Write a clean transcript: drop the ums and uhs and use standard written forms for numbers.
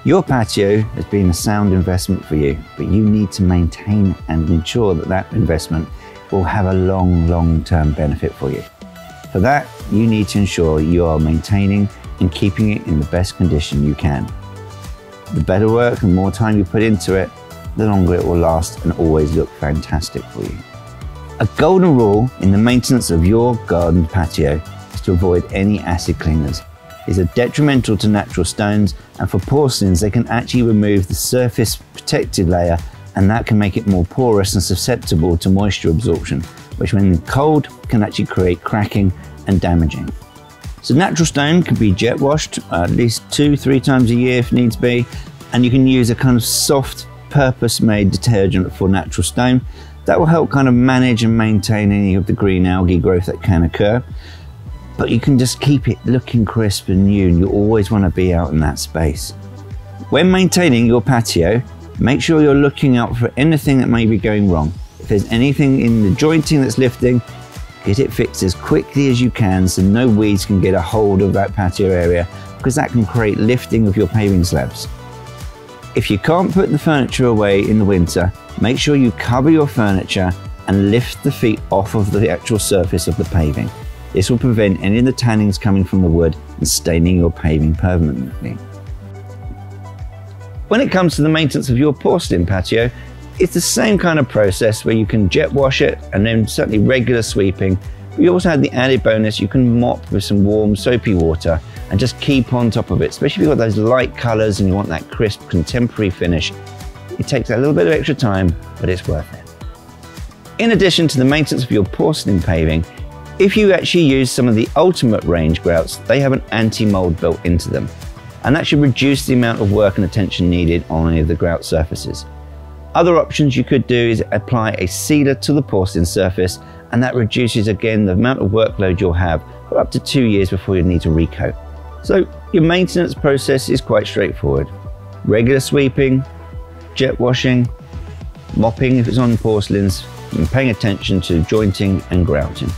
Your patio has been a sound investment for you, but you need to maintain and ensure that that investment will have a long-term benefit for you. For that, you need to ensure you are maintaining and keeping it in the best condition you can. The better work and more time you put into it, the longer it will last and always look fantastic for you. A golden rule in the maintenance of your garden patio is to avoid any acid cleaners. These are detrimental to natural stones, and for porcelains they can actually remove the surface protective layer, and that can make it more porous and susceptible to moisture absorption, which when cold can actually create cracking and damaging. So natural stone can be jet washed at least 2-3 times a year if needs be, and you can use a kind of soft purpose-made detergent for natural stone that will help kind of manage and maintain any of the green algae growth that can occur. But you can just keep it looking crisp and new, and you always want to be out in that space. When maintaining your patio, make sure you're looking out for anything that may be going wrong. If there's anything in the jointing that's lifting, get it fixed as quickly as you can so no weeds can get a hold of that patio area, because that can create lifting of your paving slabs. If you can't put the furniture away in the winter, make sure you cover your furniture and lift the feet off of the actual surface of the paving. This will prevent any of the tannings coming from the wood and staining your paving permanently. When it comes to the maintenance of your porcelain patio, it's the same kind of process where you can jet wash it and then certainly regular sweeping. But you also have the added bonus, you can mop with some warm soapy water and just keep on top of it, especially if you've got those light colors and you want that crisp contemporary finish. It takes a little bit of extra time, but it's worth it. In addition to the maintenance of your porcelain paving, if you actually use some of the ultimate range grouts, they have an anti-mold built into them, and that should reduce the amount of work and attention needed on any of the grout surfaces. Other options you could do is apply a sealer to the porcelain surface, and that reduces again the amount of workload you'll have for up to 2 years before you need to recoat. So your maintenance process is quite straightforward. Regular sweeping, jet washing, mopping if it's on porcelains, and paying attention to jointing and grouting.